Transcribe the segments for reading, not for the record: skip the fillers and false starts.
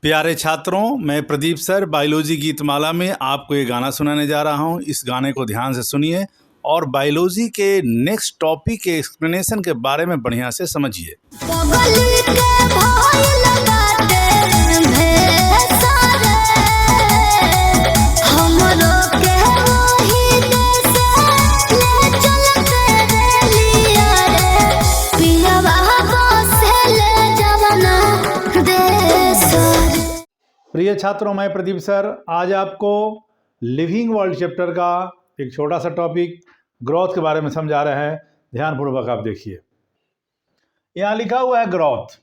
प्यारे छात्रों, मैं प्रदीप सर बायोलॉजी गीतमाला में आपको ये गाना सुनाने जा रहा हूँ। इस गाने को ध्यान से सुनिए और बायोलॉजी के नेक्स्ट टॉपिक के एक्सप्लेनेशन के बारे में बढ़िया से समझिए। प्रिय छात्रों, मैं प्रदीप सर आज आपको लिविंग वर्ल्ड चैप्टर का एक छोटा सा टॉपिक ग्रोथ के बारे में समझा रहे हैं। ध्यानपूर्वक आप देखिए। यहाँ लिखा हुआ है ग्रोथ।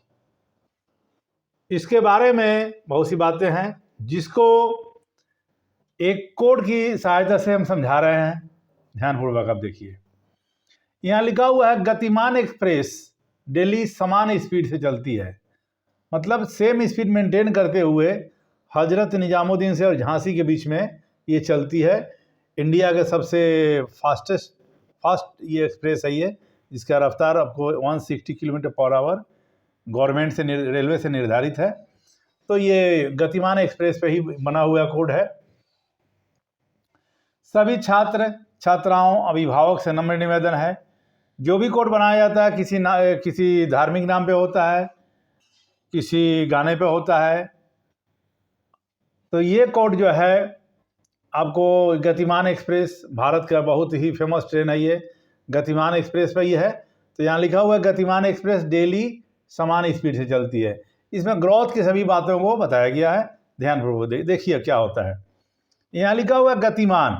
इसके बारे में बहुत सी बातें हैं जिसको एक कोड की सहायता से हम समझा रहे हैं। ध्यानपूर्वक आप देखिए। यहाँ लिखा हुआ है गतिमान एक्सप्रेस डेली समान स्पीड से चलती है। मतलब सेम स्पीड मेंटेन करते हुए हजरत निजामुद्दीन से और झांसी के बीच में ये चलती है। इंडिया के सबसे फास्ट ये एक्सप्रेस है ये, जिसका रफ्तार आपको 160 किलोमीटर पर आवर गवर्नमेंट से रेलवे से निर्धारित है। तो ये गतिमान एक्सप्रेस पे ही बना हुआ कोड है। सभी छात्र छात्राओं अभिभावक से नम्र निवेदन है, जो भी कोड बनाया जाता है किसी धार्मिक नाम पे होता है, किसी गाने पे होता है, तो ये कोड जो है आपको गतिमान एक्सप्रेस, भारत का बहुत ही फेमस ट्रेन है ये, गतिमान एक्सप्रेस पे ये है। तो यहाँ लिखा हुआ है गतिमान एक्सप्रेस डेली समान स्पीड से चलती है। इसमें ग्रोथ की सभी बातों को बताया गया है। ध्यानपूर्वक देखिए क्या होता है। यहाँ लिखा हुआ है गतिमान।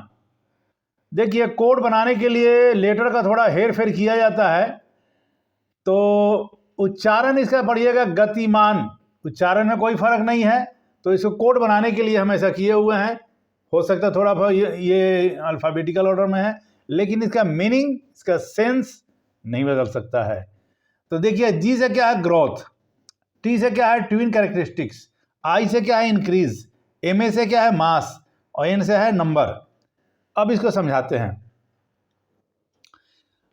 देखिए, कोड बनाने के लिए लेटर का थोड़ा हेर फेर किया जाता है, तो उच्चारण इसका पढ़िएगा गतिमान। उच्चारण में कोई फर्क नहीं है, तो इसको कोड बनाने के लिए हम ऐसा किए हुए हैं। हो सकता है थोड़ा ये अल्फ़ाबेटिकल ऑर्डर में है, लेकिन इसका मीनिंग, इसका सेंस नहीं बदल सकता है। तो देखिए, जी से क्या है ग्रोथ, टी से क्या है ट्विन कैरेक्टरिस्टिक्स, आई से क्या है इंक्रीज, एम ए से क्या है मास और एन से है नंबर। अब इसको समझाते हैं।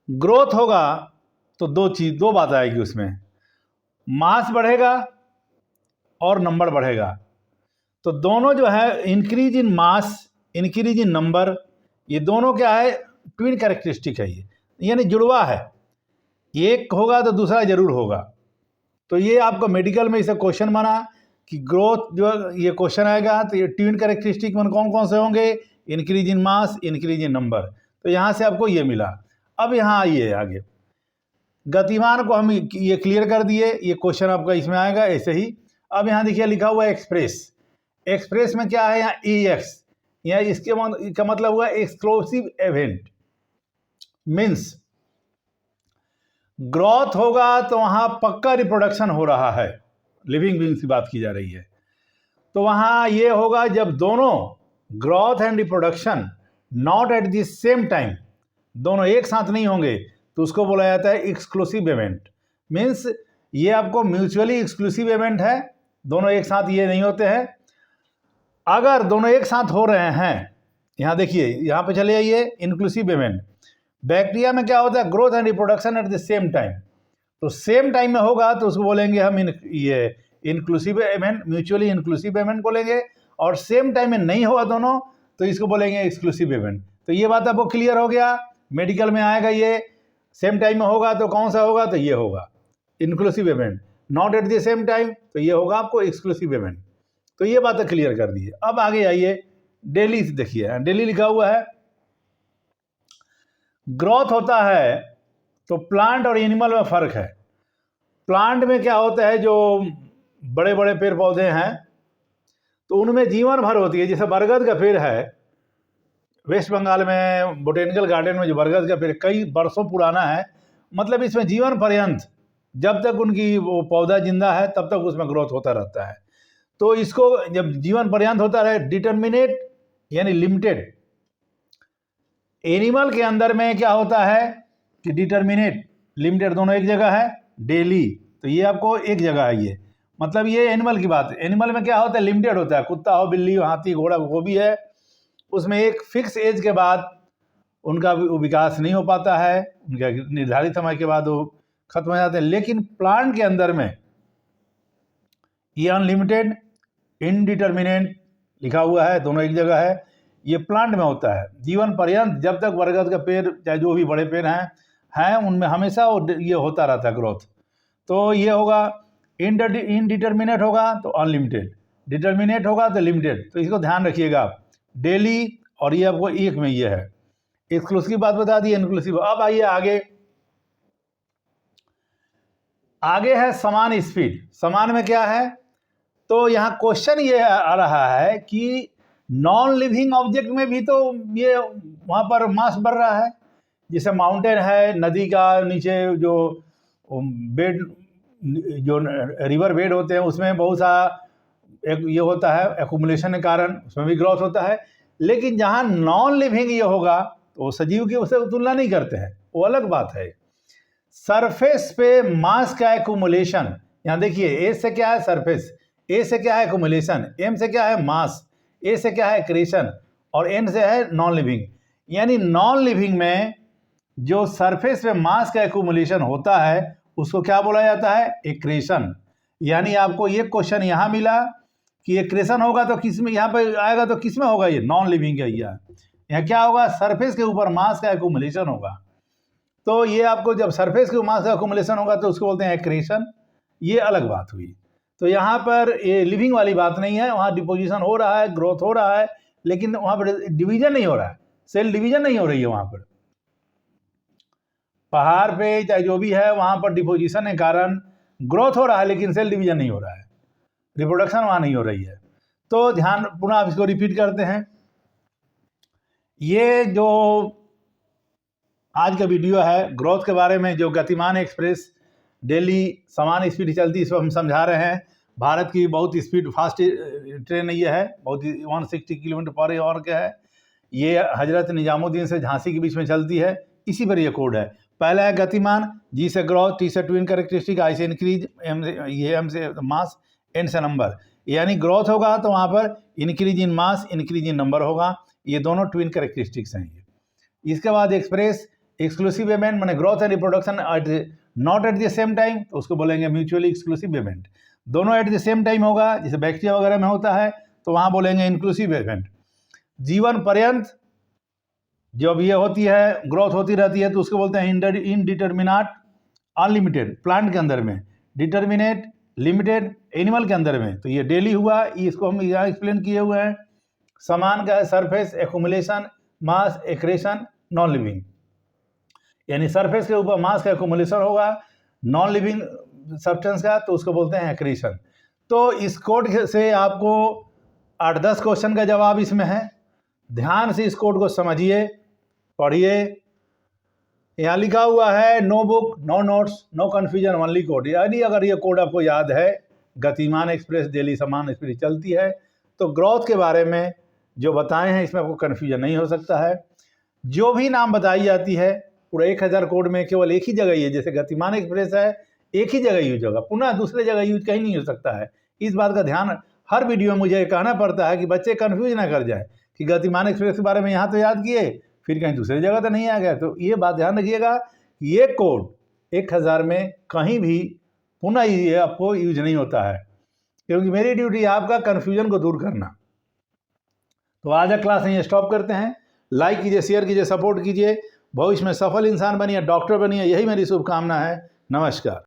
ग्रोथ होगा तो दो बात आएगी उसमें, मास बढ़ेगा और नंबर बढ़ेगा। तो दोनों जो है increase in mass, increase in number, ये दोनों क्या है ट्विन कैरेक्टरिस्टिक है, ये यानी जुड़वा है। एक होगा तो दूसरा जरूर होगा। तो ये आपको मेडिकल में इसे क्वेश्चन बना कि ग्रोथ जो ये क्वेश्चन आएगा तो ये ट्विन कैरेक्टरिस्टिक में कौन कौन से होंगे, increase in mass, increase in number. तो यहाँ से आपको ये मिला। अब यहाँ आइए आगे, गतिमान को हम ये क्लियर कर दिए, ये क्वेश्चन आपका इसमें आएगा ऐसे ही। अब यहाँ देखिए लिखा हुआ है एक्सप्रेस। एक्सप्रेस में क्या है, यहाँ EX, यहाँ इसका मतलब हुआ एक्सक्लूसिव इवेंट। मीन्स ग्रोथ होगा तो वहाँ पक्का रिप्रोडक्शन हो रहा है, लिविंग बीइंग्स की बात की जा रही है। तो वहाँ ये होगा जब दोनों growth and reproduction not at the same time, दोनों एक साथ नहीं होंगे, तो उसको बोला जाता है एक्सक्लूसिव इवेंट। मीन्स ये आपको म्यूचुअली एक्सक्लूसिव इवेंट है, दोनों एक साथ ये नहीं होते हैं। अगर दोनों एक साथ हो रहे हैं, यहाँ देखिए, यहाँ पे चले आइए, इंक्लूसिव इवेंट। बैक्टीरिया में क्या होता है, growth and reproduction at the same time. तो सेम टाइम में होगा तो उसको बोलेंगे हम ये inclusive event, mutually inclusive event बोलेंगे। और सेम टाइम में नहीं होगा दोनों, तो इसको बोलेंगे एक्सक्लूसिव इवेंट। तो ये बात आपको क्लियर हो गया। मेडिकल में आएगा ये, सेम टाइम में होगा तो कौन सा होगा, तो ये होगा inclusive event. Not at the same time तो ये होगा आपको एक्सक्लूसिव इवेंट। तो ये बातें क्लियर कर दी है। अब आगे आइए, डेली देखिए, डेली लिखा हुआ है ग्रोथ होता है तो प्लांट और एनिमल में फर्क है। प्लांट में क्या होता है, जो बड़े बड़े पेड़ पौधे हैं तो उनमें जीवन भर होती है। जैसे बरगद का पेड़ है, वेस्ट बंगाल में बोटेनिकल गार्डन में जो बरगद का पेड़ कई वर्षों पुराना है, मतलब इसमें जीवन पर्यंत जब तक उनकी वो पौधा जिंदा है तब तक उसमें ग्रोथ होता रहता है। तो इसको जब जीवन पर्यंत होता रहे, डिटर्मिनेट यानी लिमिटेड। एनिमल के अंदर में क्या होता है कि डिटर्मिनेट लिमिटेड दोनों एक जगह है, डेली तो ये आपको एक जगह है। ये मतलब ये एनिमल की बात है। एनिमल में क्या होता है, लिमिटेड होता है। कुत्ता हो, बिल्ली हो, हाथी, घोड़ा, वो भी है, उसमें एक फिक्स एज के बाद उनका विकास नहीं हो पाता है, उनका निर्धारित समय के बाद वो खत्म हो जाते हैं। लेकिन प्लांट के अंदर में ये अनलिमिटेड इनडिटर्मिनेट लिखा हुआ है, दोनों एक जगह है। ये प्लांट में होता है जीवन पर्यंत, जब तक बरगद का पेड़ चाहे जो भी बड़े पेड़ हैं उनमें हमेशा ये होता रहता है ग्रोथ। तो ये होगा इनडिटर्मिनेट होगा तो अनलिमिटेड, डिटर्मिनेट होगा तो लिमिटेड। तो इसको ध्यान रखिएगा आप डेली, और ये आपको एक में ये है। एक्सक्लूसिव की बात बता दी, इंक्लूसिव। अब आइए आगे है समान स्पीड। समान में क्या है, तो यहाँ क्वेश्चन ये आ रहा है कि नॉन लिविंग ऑब्जेक्ट में भी तो ये वहाँ पर मास बढ़ रहा है। जैसे माउंटेन है, नदी का नीचे जो बेड, जो रिवर बेड होते हैं उसमें बहुत सा एक ये होता है एक्यूमुलेशन के कारण, उसमें भी ग्रोथ होता है। लेकिन जहाँ नॉन लिविंग ये होगा तो सजीव की उससे तुलना नहीं करते हैं, वो अलग बात है। सरफेस पे मास का एक्यूमुलेशन, यहाँ देखिए ए से क्या है सरफेस, ए से क्या है एक्यूमुलेशन, एम से क्या है मास, ए से क्या है क्रिएशन, और एन से है नॉन लिविंग। यानी नॉन लिविंग में जो सरफेस पे मास का एक्यूमुलेशन होता है उसको क्या बोला जाता है, एक्रेशन। यानी आपको ये क्वेश्चन यहाँ मिला कि एक्रेशन होगा तो किस में, यहाँ पे आएगा तो किस में होगा, ये नॉन लिविंग का। यहाँ क्या होगा, सरफेस के ऊपर मास का एक्यूमुलेशन होगा। तो ये आपको जब सरफेस के मास का एक्यूमुलेशन होगा तो उसको बोलते हैं एक्रेशन। ये अलग बात हुई। तो यहाँ पर ये लिविंग वाली बात नहीं है, वहाँ डिपोजिशन हो रहा है, ग्रोथ हो रहा है, लेकिन वहाँ पर डिवीजन नहीं हो रहा है, सेल डिवीजन नहीं हो रही है। वहाँ पर पहाड़ पे चाहे जो भी है वहाँ पर डिपोजिशन के कारण ग्रोथ हो रहा है, लेकिन सेल डिवीजन नहीं हो रहा है, रिप्रोडक्शन वहाँ नहीं हो रही है। तो ध्यान, पुनः आप इसको रिपीट करते हैं। ये जो आज का वीडियो है ग्रोथ के बारे में, जो गतिमान एक्सप्रेस डेली समान स्पीड चलती है, इस पर हम समझा रहे हैं। भारत की बहुत स्पीड फास्ट ट्रेन ये है, बहुत 160 किलोमीटर पर आवर का है। ये हजरत निजामुद्दीन से झांसी के बीच में चलती है, इसी पर ये कोड है। पहला है गतिमान, जी से ग्रोथ, टी से ट्विन कैरेक्टरिस्टिक, आई से इंक्रीज, एम से मास, एन से नंबर। यानी ग्रोथ होगा तो वहाँ पर increase in mass, increase in number होगा। ये दोनों ट्विन कैरेक्टरिस्टिक्स हैं ये। इसके बाद एक्सप्रेस एक्सक्लूसिव इवेंट, मैंने growth and reproduction not at the same time, तो उसको बोलेंगे म्यूचुअली एक्सक्लूसिव इवेंट। दोनों एट द सेम टाइम होगा, जैसे बैक्टीरिया वगैरह में होता है, तो वहाँ बोलेंगे इंक्लूसिव इवेंट। जीवन पर्यंत जब ये होती है, ग्रोथ होती रहती है, तो उसको बोलते हैं इनडिटर्मिनेट अनलिमिटेड, प्लांट के अंदर में, डिटर्मिनेट लिमिटेड एनिमल के अंदर में। तो ये डेली हुआ, इसको हम यहाँ एक्सप्लेन किए हुए हैं। समान का है सरफेस एक्यूमुलेशन, मास एक्रेशन, नॉन लिविंग। यानी सरफेस के ऊपर मास का एक्यूमुलेशन होगा नॉन लिविंग सब्सटेंस का, तो उसको बोलते हैं एक्रेशन। तो इस कोड से आपको 8-10 क्वेश्चन का जवाब इसमें है। ध्यान से इस कोड को समझिए, पढ़िए। यहाँ लिखा हुआ है no book no notes no confusion only code. यानी अगर ये कोड आपको याद है, गतिमान एक्सप्रेस डेली समान स्पीड चलती है, तो ग्रोथ के बारे में जो बताए हैं इसमें आपको कन्फ्यूजन नहीं हो सकता है। जो भी नाम बताई जाती है पूरा 1000 कोड में केवल एक ही जगह ही है, जैसे गतिमान एक्सप्रेस है एक ही जगह यूज होगा, पुनः दूसरे जगह यूज कहीं नहीं हो सकता है। इस बात का ध्यान हर वीडियो में मुझे कहना पड़ता है कि बच्चे कन्फ्यूज ना कर जाए कि गतिमान एक्सप्रेस के बारे में यहाँ तो याद किए, फिर कहीं दूसरी जगह तो नहीं आ गया। तो ये बात ध्यान रखिएगा, ये कोड 1000 में कहीं भी पुनः ये आपको यूज नहीं होता है, क्योंकि मेरी ड्यूटी आपका कन्फ्यूजन को दूर करना। तो आज का क्लास यहीं स्टॉप करते हैं। लाइक कीजिए, शेयर कीजिए, सपोर्ट कीजिए। भविष्य में सफल इंसान बनिए, डॉक्टर बनिए, यही मेरी शुभकामना है। नमस्कार।